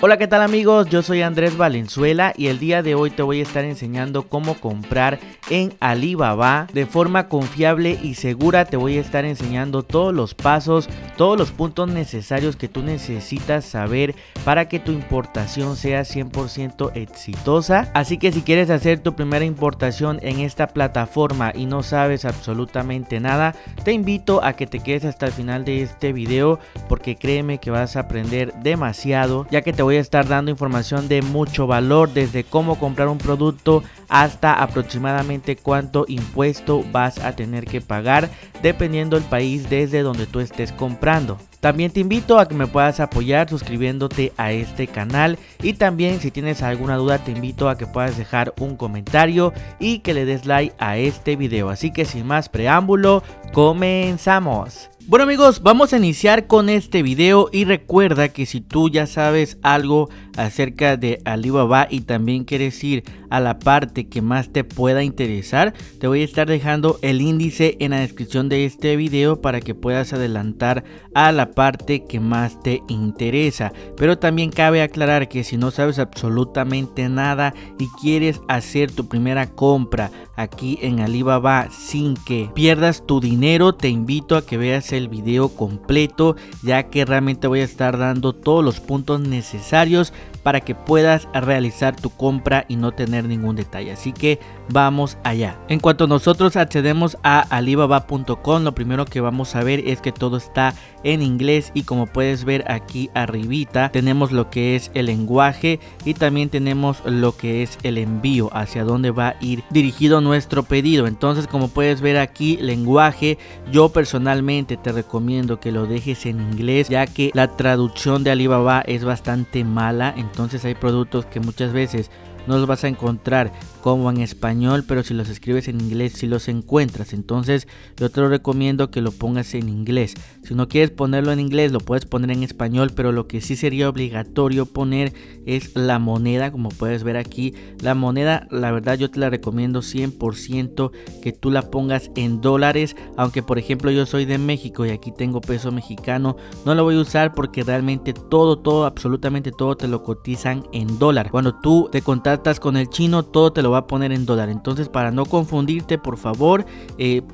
Hola, ¿qué tal amigos? Yo soy Andrés Valenzuela y el día de hoy te voy a estar enseñando cómo comprar en Alibaba de forma confiable y segura. Te voy a estar enseñando todos los pasos, todos los puntos necesarios que tú necesitas saber para que tu importación sea 100% exitosa. Así que si quieres hacer tu primera importación en esta plataforma y no sabes absolutamente nada, te invito a que te quedes hasta el final de este video, porque créeme que vas a aprender demasiado, ya que te voy a estar dando información de mucho valor, desde cómo comprar un producto hasta aproximadamente cuánto impuesto vas a tener que pagar dependiendo del país desde donde tú estés comprando. También te invito a que me puedas apoyar suscribiéndote a este canal, y también si tienes alguna duda te invito a que puedas dejar un comentario y que le des like a este video. Así que sin más preámbulo, comenzamos. Bueno amigos, vamos a iniciar con este video y recuerda que si tú ya sabes algo acerca de Alibaba y también quieres ir a la parte que más te pueda interesar, te voy a estar dejando el índice en la descripción de este video para que puedas adelantar a la parte que más te interesa. Pero también cabe aclarar que si no sabes absolutamente nada y quieres hacer tu primera compra aquí en Alibaba sin que pierdas tu dinero, te invito a que veas el video completo, ya que realmente voy a estar dando todos los puntos necesarios para que puedas realizar tu compra y no tener ningún detalle. Así que vamos allá. En cuanto nosotros accedemos a alibaba.com, lo primero que vamos a ver es que todo está en inglés, y como puedes ver aquí arribita tenemos lo que es el lenguaje y también tenemos lo que es el envío, hacia dónde va a ir dirigido nuestro pedido. Entonces, como puedes ver aquí, lenguaje, yo personalmente te recomiendo que lo dejes en inglés, ya que la traducción de Alibaba es bastante mala. Entonces hay productos que muchas veces no los vas a encontrar como en español, pero si los escribes en inglés sí los encuentras. Entonces yo te lo recomiendo que lo pongas en inglés. Si no quieres ponerlo en inglés, lo puedes poner en español, pero lo que sí sería obligatorio poner es la moneda. Como puedes ver aquí, la moneda, la verdad yo te la recomiendo 100% que tú la pongas en dólares, aunque por ejemplo yo soy de México y aquí tengo peso mexicano, no lo voy a usar porque realmente todo, absolutamente todo te lo cotizan en dólar. Cuando tú te contactas con el chino, todo te lo va a poner en dólar. Entonces, para no confundirte, por favor,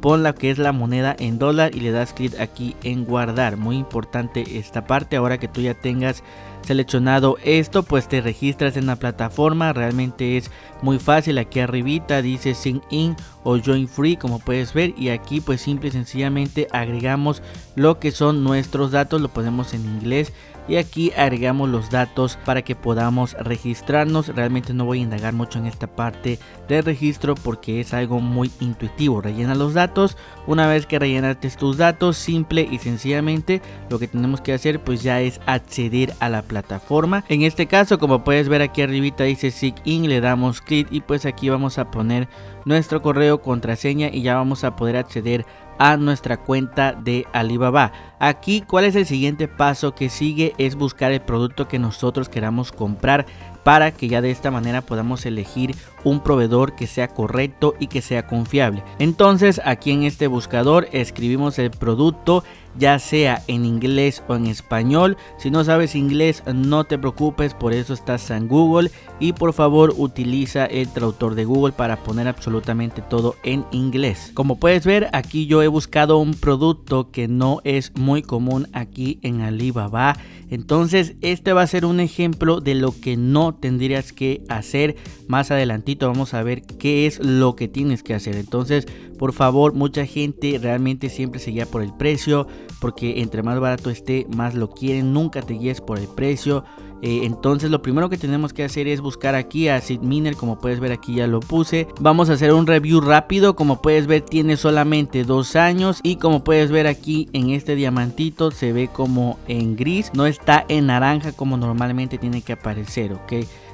pon la que es la moneda en dólar y le das clic aquí en guardar. Muy importante esta parte. Ahora que tú ya tengas seleccionado esto, pues te registras en la plataforma. Realmente es muy fácil. Aquí arribita dice sign in o join free, como puedes ver, y aquí pues simple y sencillamente agregamos lo que son nuestros datos, lo ponemos en inglés y aquí agregamos los datos para que podamos registrarnos. Realmente no voy a indagar mucho en esta parte de registro porque es algo muy intuitivo. Rellena los datos. Una vez que rellenaste tus datos, simple y sencillamente lo que tenemos que hacer pues ya es acceder a la plataforma. En este caso, como puedes ver aquí arribita dice sign in, le damos clic y pues aquí vamos a poner nuestro correo, contraseña y ya vamos a poder acceder a nuestra cuenta de Alibaba. Aquí, ¿cuál es el siguiente paso que sigue? Es buscar el producto que nosotros queramos comprar, para que ya de esta manera podamos elegir un proveedor que sea correcto y que sea confiable. Entonces aquí en este buscador escribimos el producto, ya sea en inglés o en español. Si no sabes inglés, no te preocupes, por eso estás en Google, y por favor utiliza el traductor de Google para poner absolutamente todo en inglés. Como puedes ver, aquí yo he buscado un producto que no es muy común aquí en Alibaba. Entonces este va a ser un ejemplo de lo que no tendrías que hacer. Más adelantito vamos a ver qué es lo que tienes que hacer. Entonces, por favor, mucha gente realmente siempre se guía por el precio, porque entre más barato esté, más lo quieren. Nunca te guíes por el precio. Entonces lo primero que tenemos que hacer es buscar aquí a SeedMiner. Como puedes ver, aquí ya lo puse. Vamos a hacer un review rápido. Como puedes ver, tiene solamente 2 años, y como puedes ver aquí en este diamantito se ve como en gris, no está en naranja como normalmente tiene que aparecer, ok.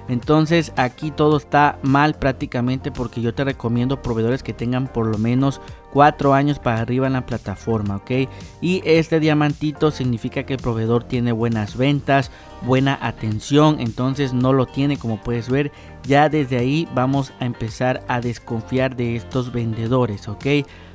Entonces aquí todo está mal prácticamente, porque yo te recomiendo proveedores que tengan por lo menos 4 años para arriba en la plataforma, ok. Y este diamantito significa que el proveedor tiene buenas ventas, buena atención. Entonces no lo tiene, como puedes ver. Ya desde ahí vamos a empezar a desconfiar de estos vendedores, ok.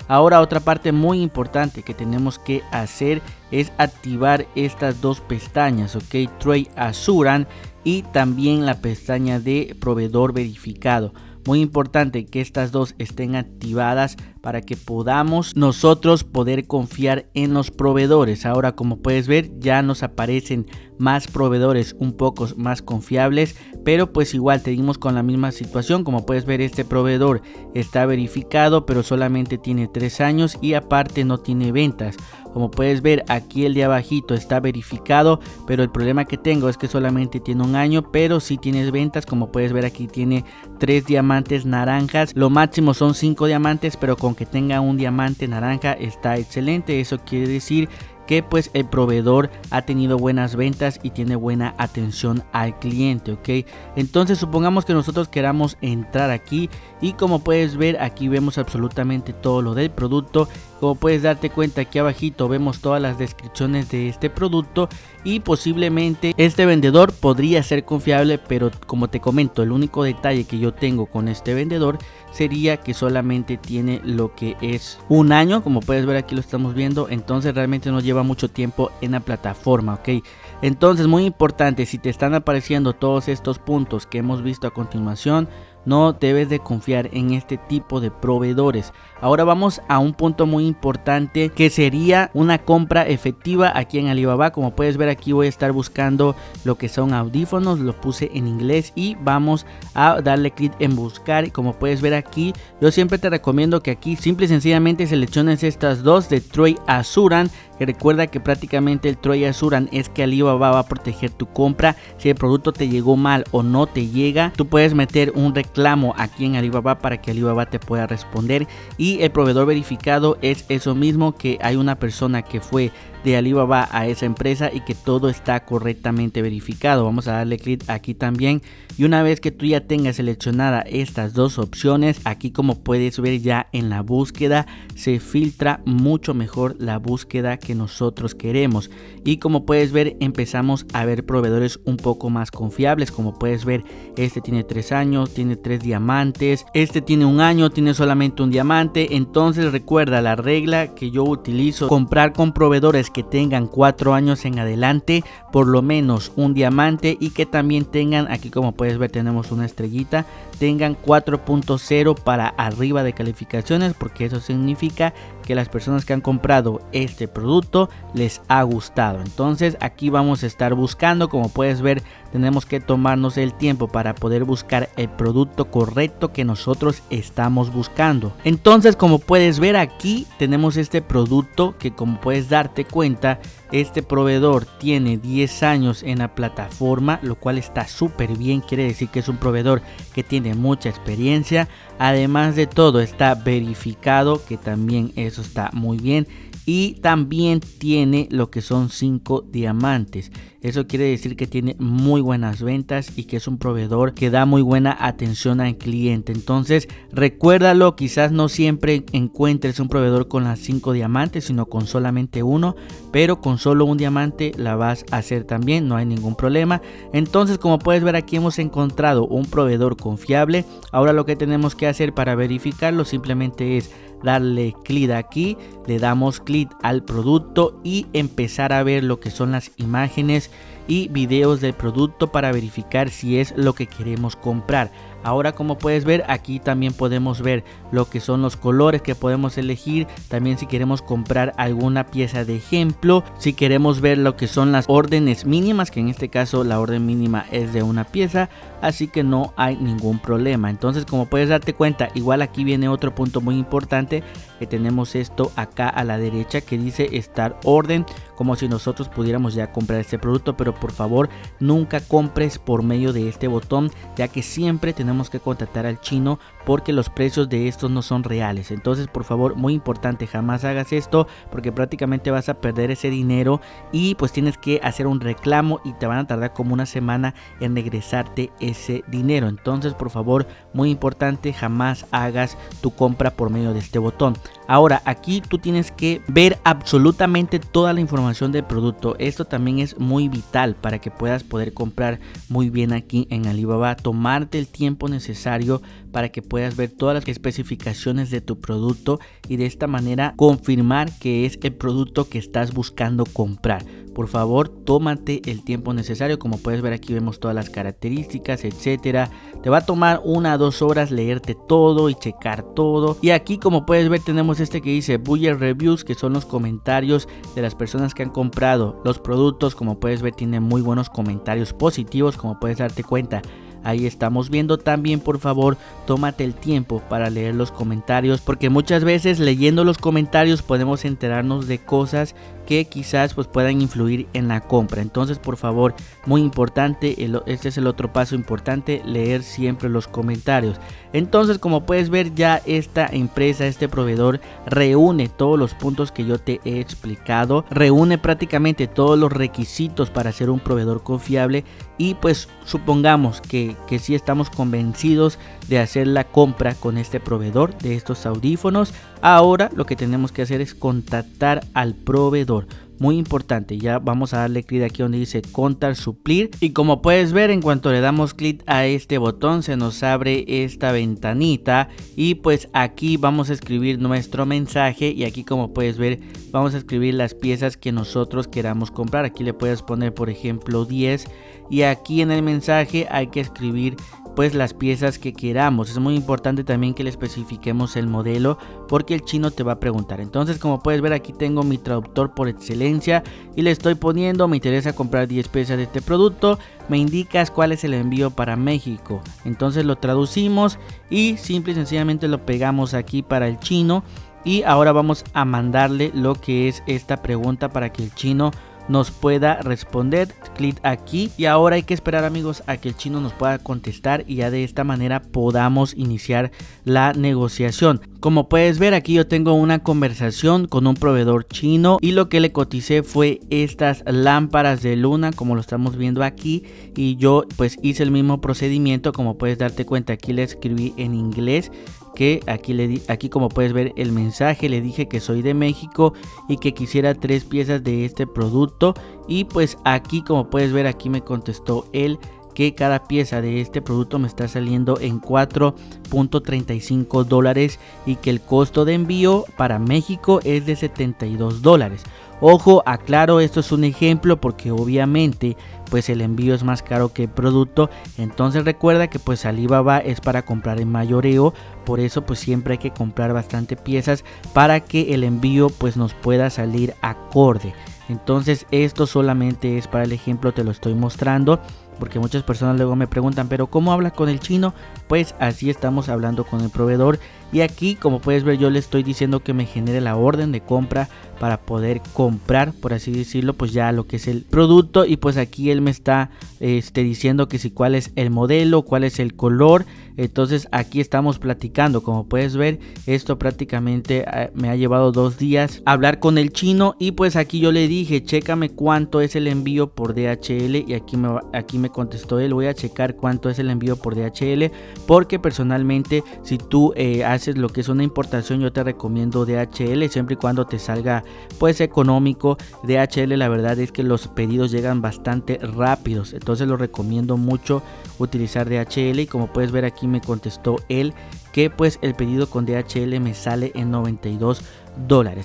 Ahora otra parte muy importante que tenemos que hacer es activar estas dos pestañas, ok, Trade Assurance y también la pestaña de proveedor verificado. Muy importante que estas dos estén activadas para que podamos nosotros poder confiar en los proveedores. Ahora, como puedes ver, ya nos aparecen más proveedores un poco más confiables, pero pues igual seguimos con la misma situación. Como puedes ver, este proveedor está verificado, pero solamente tiene 3 años y aparte no tiene ventas. Como puedes ver, aquí el de abajito está verificado, pero el problema que tengo es que solamente tiene 1 año, pero sí tienes ventas. Como puedes ver, aquí tiene 3 diamantes naranjas. Lo máximo son 5 diamantes, pero con que tenga un diamante naranja está excelente. Eso quiere decir que pues el proveedor ha tenido buenas ventas y tiene buena atención al cliente, ok. Entonces supongamos que nosotros queramos entrar aquí y como puedes ver, aquí vemos absolutamente todo lo del producto. Como puedes darte cuenta, aquí abajito vemos todas las descripciones de este producto y posiblemente este vendedor podría ser confiable, pero como te comento, el único detalle que yo tengo con este vendedor sería que solamente tiene lo que es 1 año. Como puedes ver, aquí lo estamos viendo, entonces realmente no lleva mucho tiempo en la plataforma, ok. Entonces, muy importante, si te están apareciendo todos estos puntos que hemos visto a continuación, no debes de confiar en este tipo de proveedores. Ahora vamos a un punto muy importante que sería una compra efectiva aquí en Alibaba. Como puedes ver, aquí voy a estar buscando lo que son audífonos, lo puse en inglés y vamos a darle clic en buscar. Y como puedes ver aquí, yo siempre te recomiendo que aquí simple y sencillamente selecciones estas dos de Trade Assurance, que recuerda que prácticamente el Trade Assurance es que Alibaba va a proteger tu compra. Si el producto te llegó mal o no te llega, tú puedes meter un reclamo aquí en Alibaba para que Alibaba te pueda responder. Y el proveedor verificado es eso mismo, que hay una persona que fue de Alibaba a esa empresa y que todo está correctamente verificado. Vamos a darle clic aquí también y una vez que tú ya tengas seleccionada estas dos opciones, aquí como puedes ver ya en la búsqueda se filtra mucho mejor la búsqueda que nosotros queremos y como puedes ver empezamos a ver proveedores un poco más confiables. Como puedes ver, este tiene 3 años, tiene 3 diamantes, este tiene 1 año, tiene solamente 1 diamante. Entonces recuerda la regla que yo utilizo: comprar con proveedores que tengan 4 años en adelante, por lo menos 1 diamante y que también tengan, aquí como puedes ver tenemos una estrellita, tengan 4.0 para arriba de calificaciones, porque eso significa que las personas que han comprado este producto les ha gustado. Entonces aquí vamos a estar buscando. Como puedes ver, tenemos que tomarnos el tiempo para poder buscar el producto correcto que nosotros estamos buscando. Entonces, como puedes ver aquí tenemos este producto que, como puedes darte cuenta, este proveedor tiene 10 años en la plataforma, lo cual está súper bien. Quiere decir que es un proveedor que tiene mucha experiencia. Además de todo, está verificado, que también eso está muy bien. Y también tiene lo que son 5 diamantes. Eso quiere decir que tiene muy buenas ventas y que es un proveedor que da muy buena atención al cliente. Entonces recuérdalo, quizás no siempre encuentres un proveedor con las 5 diamantes, sino con solamente 1, pero con solo 1 diamante la vas a hacer también, no hay ningún problema. Entonces, como puedes ver, aquí hemos encontrado un proveedor confiable. Ahora lo que tenemos que hacer para verificarlo simplemente es darle clic aquí, le damos clic al producto y empezar a ver lo que son las imágenes y videos del producto para verificar si es lo que queremos comprar. Ahora, como puedes ver, aquí también podemos ver lo que son los colores que podemos elegir. También si queremos comprar alguna pieza de ejemplo, si queremos ver lo que son las órdenes mínimas, que en este caso la orden mínima es de 1 pieza, así que no hay ningún problema. Entonces, como puedes darte cuenta, igual aquí viene otro punto muy importante, que tenemos esto acá a la derecha que dice Start Orden, como si nosotros pudiéramos ya comprar este producto. Pero por favor, nunca compres por medio de este botón, ya que siempre tenemos que contactar al chino, porque los precios de estos no son reales. Entonces, por favor, muy importante, jamás hagas esto, porque prácticamente vas a perder ese dinero y pues tienes que hacer un reclamo y te van a tardar como 1 semana en regresarte ese dinero. Entonces, por favor, muy importante, jamás hagas tu compra por medio de este botón. Ahora, aquí tú tienes que ver absolutamente toda la información información del producto. Esto también es muy vital para que puedas poder comprar muy bien aquí en Alibaba. Tomarte el tiempo necesario para que puedas ver todas las especificaciones de tu producto y de esta manera confirmar que es el producto que estás buscando comprar. Por favor, tómate el tiempo necesario. Como puedes ver, aquí vemos todas las características, etcétera. Te va a tomar 1 a 2 horas leerte todo y checar todo. Y aquí, como puedes ver, tenemos este que dice Buyer Reviews, que son los comentarios de las personas que han comprado los productos. Como puedes ver, tiene muy buenos comentarios positivos, como puedes darte cuenta. Ahí estamos viendo. También, por favor, tómate el tiempo para leer los comentarios, porque muchas veces leyendo los comentarios podemos enterarnos de cosas que quizás pues puedan influir en la compra. Entonces, por favor, muy importante, este es el otro paso importante, leer siempre los comentarios. Entonces, como puedes ver, ya esta empresa, este proveedor reúne todos los puntos que yo te he explicado, reúne prácticamente todos los requisitos para ser un proveedor confiable. Y pues supongamos que sí estamos convencidos de hacer la compra con este proveedor de estos audífonos. Ahora lo que tenemos que hacer es contactar al proveedor. Muy importante, ya vamos a darle clic aquí donde dice Contar Suplir. Y como puedes ver, en cuanto le damos clic a este botón, se nos abre esta ventanita. Y pues aquí vamos a escribir nuestro mensaje. Y aquí, como puedes ver, vamos a escribir las piezas que nosotros queramos comprar. Aquí le puedes poner, por ejemplo, 10. Y aquí en el mensaje hay que escribir pues las piezas que queramos. Es muy importante también que le especifiquemos el modelo, porque el chino te va a preguntar. Entonces, como puedes ver, aquí tengo mi traductor por excelencia y le estoy poniendo: me interesa comprar 10 piezas de este producto, me indicas cuál es el envío para México. Entonces lo traducimos y simple y sencillamente lo pegamos aquí para el chino. Y ahora vamos a mandarle lo que es esta pregunta para que el chino nos pueda responder. Clic aquí y ahora hay que esperar, amigos, a que el chino nos pueda contestar y ya de esta manera podamos iniciar la negociación. Como puedes ver, aquí yo tengo una conversación con un proveedor chino y lo que le coticé fue estas lámparas de luna, como lo estamos viendo aquí, y yo pues hice el mismo procedimiento. Como puedes darte cuenta, aquí le escribí en inglés, que aquí como puedes ver el mensaje, le dije que soy de México y que quisiera 3 piezas de este producto. Y pues aquí, como puedes ver, aquí me contestó él que cada pieza de este producto me está saliendo en $4.35 y que el costo de envío para México es de $72. Ojo, aclaro, esto es un ejemplo porque obviamente pues el envío es más caro que el producto. Entonces recuerda que pues Alibaba es para comprar en mayoreo, por eso pues siempre hay que comprar bastante piezas para que el envío pues nos pueda salir acorde. Entonces esto solamente es para el ejemplo, te lo estoy mostrando, porque muchas personas luego me preguntan, pero ¿cómo hablas con el chino? Pues así estamos hablando con el proveedor. Y aquí, como puedes ver, yo le estoy diciendo que me genere la orden de compra para poder comprar, por así decirlo, pues ya lo que es el producto. Y pues aquí él me está diciendo que si cuál es el modelo, cuál es el color. Entonces aquí estamos platicando. Como puedes ver, esto prácticamente me ha llevado 2 días hablar con el chino. Y pues aquí yo le dije, chécame cuánto es el envío por DHL. Y aquí me contestó él, voy a checar cuánto es el envío por DHL, porque personalmente si tú haces lo que es una importación, yo te recomiendo DHL siempre y cuando te salga pues económico. DHL, la verdad es que los pedidos llegan bastante rápidos, entonces lo recomiendo mucho utilizar DHL. Y como puedes ver, aquí me contestó él que pues el pedido con DHL me sale en $92.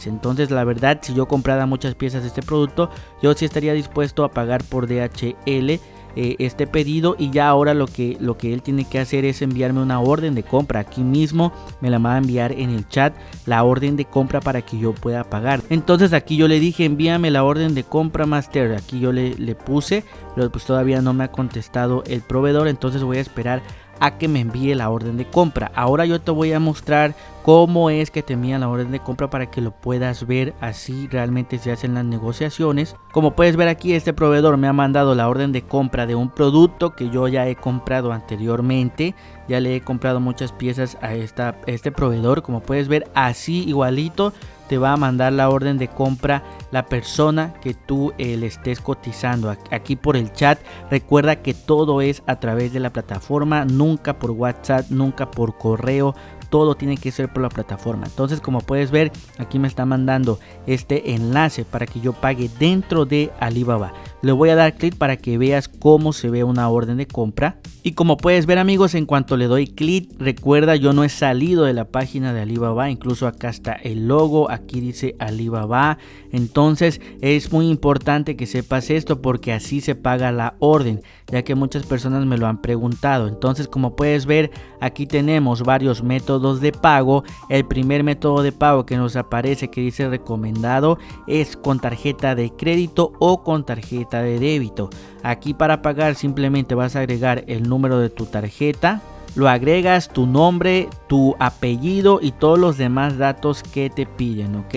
Entonces la verdad, si yo comprara muchas piezas de este producto, yo sí estaría dispuesto a pagar por DHL este pedido. Y ya ahora lo que él tiene que hacer es enviarme una orden de compra. Aquí mismo me la va a enviar en el chat la orden de compra para que yo pueda pagar. Entonces aquí yo le dije, envíame la orden de compra, Master. Aquí yo le puse, pero pues todavía no me ha contestado el proveedor, entonces voy a esperar a que me envíe la orden de compra. Ahora yo te voy a mostrar cómo es que te envían la orden de compra para que lo puedas ver, así realmente se hacen las negociaciones. Como puedes ver aquí, este proveedor me ha mandado la orden de compra de un producto que yo ya he comprado anteriormente. Ya le he comprado muchas piezas a este proveedor. Como puedes ver, así igualito te va a mandar la orden de compra la persona que tú le estés cotizando aquí por el chat. Recuerda que todo es a través de la plataforma, nunca por WhatsApp, nunca por correo. todo tiene que ser por la plataforma. Entonces, como puedes ver, aquí me está mandando este enlace para que yo pague dentro de Alibaba. Le voy a dar clic para que veas cómo se ve una orden de compra. Y como puedes ver, amigos, en cuanto le doy clic, recuerda, yo no he salido de la página de Alibaba. Incluso acá está el logo, aquí dice Alibaba. Entonces es muy importante que sepas esto, porque así se paga la orden, ya que muchas personas me lo han preguntado. Entonces, como puedes ver, aquí tenemos varios métodos de pago. El primer método de pago que nos aparece, que dice recomendado, es con tarjeta de crédito o con tarjeta de débito. Aquí para pagar simplemente vas a agregar el número de tu tarjeta, lo agregas, tu nombre, tu apellido y todos los demás datos que te piden, ok.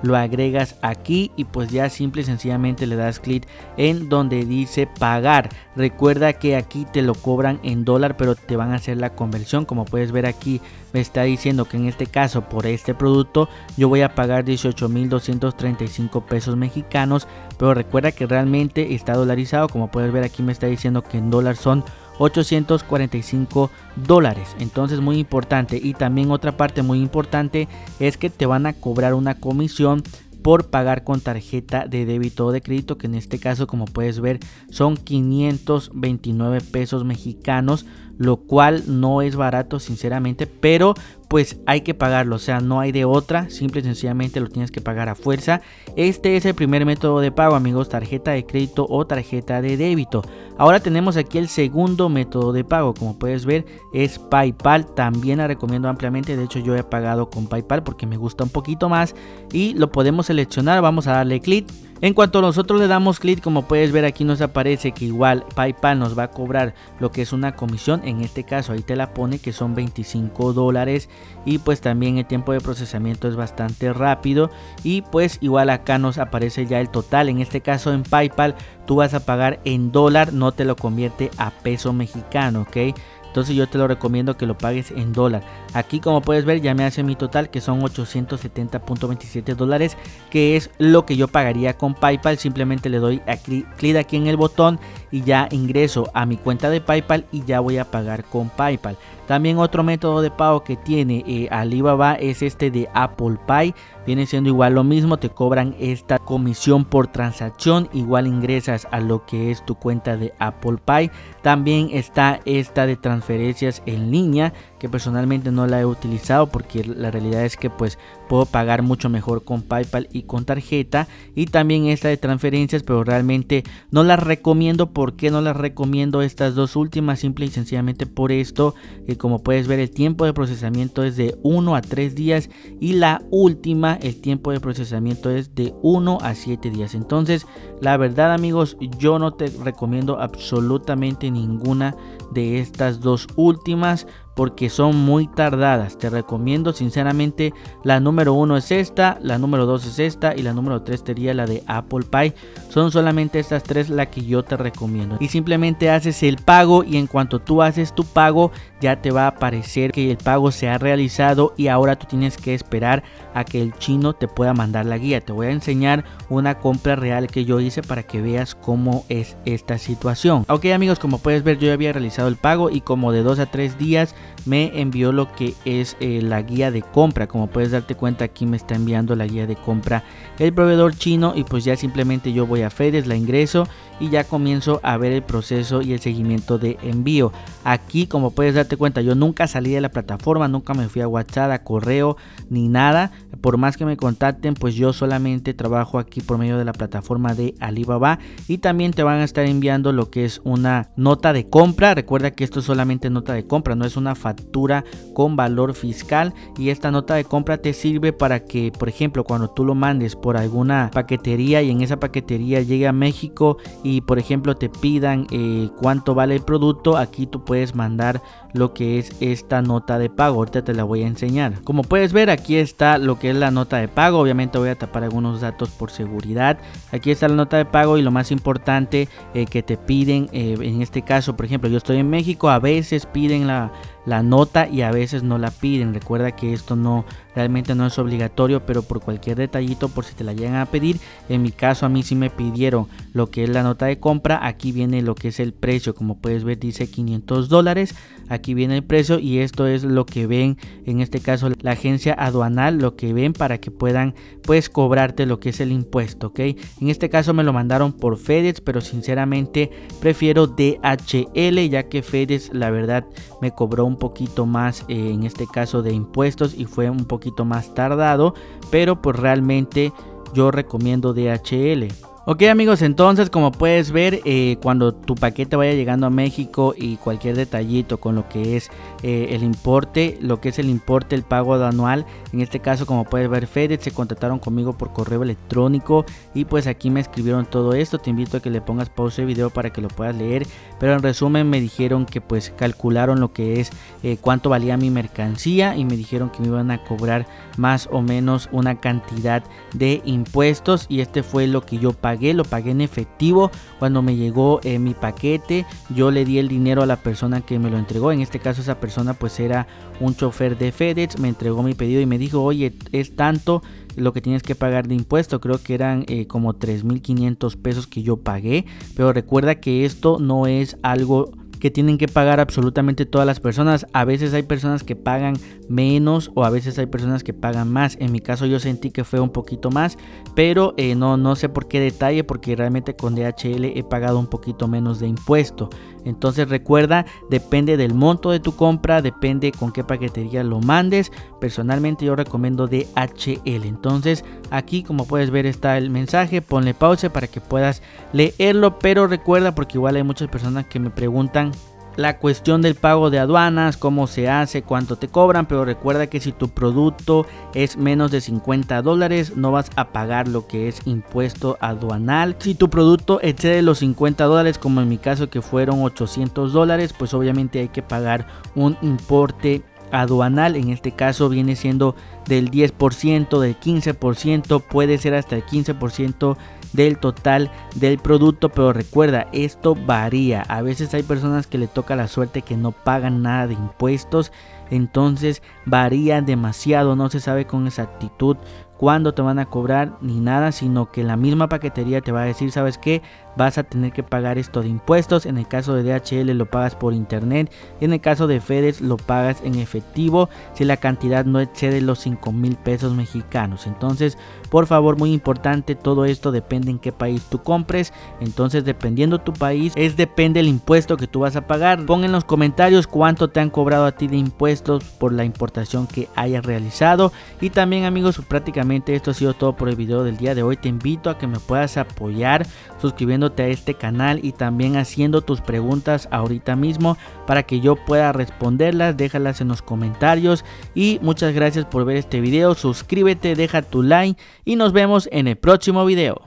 Lo agregas aquí y pues ya simple y sencillamente le das clic en donde dice pagar. Recuerda que aquí te lo cobran en dólar, pero te van a hacer la conversión. Como puedes ver, aquí me está diciendo que en este caso, por este producto, yo voy a pagar 18,235 pesos mexicanos, pero recuerda que realmente está dolarizado. Como puedes ver, aquí me está diciendo que en dólar son 845 dólares. Entonces, muy importante. Y también otra parte muy importante es que te van a cobrar una comisión por pagar con tarjeta de débito o de crédito, que en este caso, como puedes ver, son 529 pesos mexicanos, lo cual no es barato sinceramente, pero pues hay que pagarlo, o sea, no hay de otra, simple y sencillamente lo tienes que pagar a fuerza. Este es el primer método de pago, amigos, tarjeta de crédito o tarjeta de débito. Ahora tenemos aquí el segundo método de pago, como puedes ver, es PayPal. También la recomiendo ampliamente, de hecho yo he pagado con PayPal porque me gusta un poquito más y lo podemos seleccionar. Vamos a darle clic. En cuanto nosotros le damos clic, como puedes ver, aquí nos aparece que igual PayPal nos va a cobrar lo que es una comisión. En este caso ahí te la pone, que son 25 dólares, y pues también el tiempo de procesamiento es bastante rápido. Y pues igual acá nos aparece ya el total. En este caso en PayPal tú vas a pagar en dólar, no te lo convierte a peso mexicano, ok. Entonces yo te lo recomiendo que lo pagues en dólar. Aquí, como puedes ver, ya me hace mi total, que son 870.27 dólares, que es lo que yo pagaría con PayPal. Simplemente le doy clic aquí en el botón y ya ingreso a mi cuenta de PayPal y ya voy a pagar con PayPal. También otro método de pago que tiene Alibaba es este de Apple Pay. Viene siendo igual lo mismo, te cobran esta comisión por transacción, igual ingresas a lo que es tu cuenta de Apple Pay. También está esta de transferencias en línea, que personalmente no la he utilizado porque la realidad es que pues puedo pagar mucho mejor con PayPal y con tarjeta. Y también esta de transferencias, pero realmente no las recomiendo. ¿Por qué no las recomiendo estas dos últimas? Simple y sencillamente por esto, como puedes ver, el tiempo de procesamiento es de 1 a 3 días y la última, el tiempo de procesamiento es de 1 a 7 días. Entonces, la verdad, amigos, yo no te recomiendo absolutamente ninguna de estas dos últimas porque son muy tardadas. Te recomiendo sinceramente la número 1 es esta, la número 2 es esta y la número 3 sería la de Apple Pay. Son solamente estas tres las que yo te recomiendo. Y simplemente haces el pago y en cuanto tú haces tu pago ya te va a aparecer que el pago se ha realizado y ahora tú tienes que esperar a que el chino te pueda mandar la guía. Te voy a enseñar una compra real que yo hice para que veas cómo es esta situación. Ok, amigos, como puedes ver, yo ya había realizado el pago y como de 2 a 3 días me envió lo que es la guía de compra. Como puedes darte cuenta, aquí me está enviando la guía de compra el proveedor chino y pues ya simplemente yo voy a FedEx, la ingreso y ya comienzo a ver el proceso y el seguimiento de envío. Aquí, como puedes darte cuenta, yo nunca salí de la plataforma, nunca me fui a WhatsApp, a correo ni nada. Por más que me contacten, pues yo solamente trabajo aquí por medio de la plataforma de Alibaba. Y también te van a estar enviando lo que es una nota de compra. Recuerda que esto es solamente nota de compra, no es una factura con valor fiscal. Y esta nota de compra te sirve para que, por ejemplo, cuando tú lo mandes por alguna paquetería y en esa paquetería llegue a México y por ejemplo te pidan cuánto vale el producto, aquí tú puedes mandar lo que es esta nota de pago. Ahorita te la voy a enseñar. Como puedes ver, aquí está lo que es la nota de pago. Obviamente voy a tapar algunos datos por seguridad. Aquí está la nota de pago y lo más importante que te piden, en este caso, por ejemplo, yo estoy en México, a veces piden la la nota y a veces no la piden. Recuerda que esto realmente no es obligatorio, pero por cualquier detallito, por si te la llegan a pedir, en mi caso a mí sí me pidieron lo que es la nota de compra. Aquí viene lo que es el precio, como puedes ver dice $500, aquí viene el precio y esto es lo que ven, en este caso la agencia aduanal, lo que ven para que puedan pues cobrarte lo que es el impuesto, ¿ok? En este caso me lo mandaron por FedEx, pero sinceramente prefiero DHL, ya que FedEx la verdad me cobró un poquito más en este caso de impuestos y fue un poquito más tardado, pero pues realmente yo recomiendo DHL. Ok amigos, entonces como puedes ver, cuando tu paquete vaya llegando a México y cualquier detallito con lo que es el importe, el pago anual, en este caso como puedes ver FedEx se contactaron conmigo por correo electrónico y pues aquí me escribieron todo esto. Te invito a que le pongas pausa al video para que lo puedas leer, pero en resumen me dijeron que pues calcularon lo que es cuánto valía mi mercancía y me dijeron que me iban a cobrar más o menos una cantidad de impuestos y este fue lo que yo pagué. Lo pagué en efectivo. Cuando me llegó mi paquete, yo le di el dinero a la persona que me lo entregó. En este caso esa persona pues era un chofer de FedEx, me entregó mi pedido y me dijo, oye, es tanto lo que tienes que pagar de impuesto. Creo que eran como 3,500 pesos que yo pagué, pero recuerda que esto no es algo que tienen que pagar absolutamente todas las personas. A veces hay personas que pagan menos o a veces hay personas que pagan más. En mi caso yo sentí que fue un poquito más, pero no sé por qué detalle, porque realmente con DHL he pagado un poquito menos de impuesto. Entonces recuerda, depende del monto de tu compra, depende con qué paquetería lo mandes. Personalmente yo recomiendo DHL. Entonces aquí como puedes ver está el mensaje, ponle pausa para que puedas leerlo, pero recuerda, porque igual hay muchas personas que me preguntan la cuestión del pago de aduanas, cómo se hace, cuánto te cobran, pero recuerda que si tu producto es menos de $50 no vas a pagar lo que es impuesto aduanal. Si tu producto excede los $50, como en mi caso que fueron $800, pues obviamente hay que pagar un importe aduanal. En este caso viene siendo del 10%, del 15%, puede ser hasta el 15% del total del producto, pero recuerda, esto varía. A veces hay personas que le toca la suerte que no pagan nada de impuestos, entonces varía demasiado, no se sabe con exactitud cuándo te van a cobrar ni nada, sino que la misma paquetería te va a decir, ¿sabes qué? Vas a tener que pagar esto de impuestos. En el caso de DHL lo pagas por internet, y en el caso de FedEx lo pagas en efectivo si la cantidad no excede los 5,000 pesos mexicanos. Entonces, por favor, muy importante, todo esto depende en qué país tú compres. Entonces, dependiendo tu país, depende el impuesto que tú vas a pagar. Pon en los comentarios cuánto te han cobrado a ti de impuestos por la importación que hayas realizado. Y también amigos, prácticamente esto ha sido todo por el video del día de hoy. Te invito a que me puedas apoyar suscribiéndote a este canal y también haciendo tus preguntas ahorita mismo para que yo pueda responderlas. Déjalas en los comentarios y muchas gracias por ver este video. Suscríbete, deja tu like y nos vemos en el próximo video.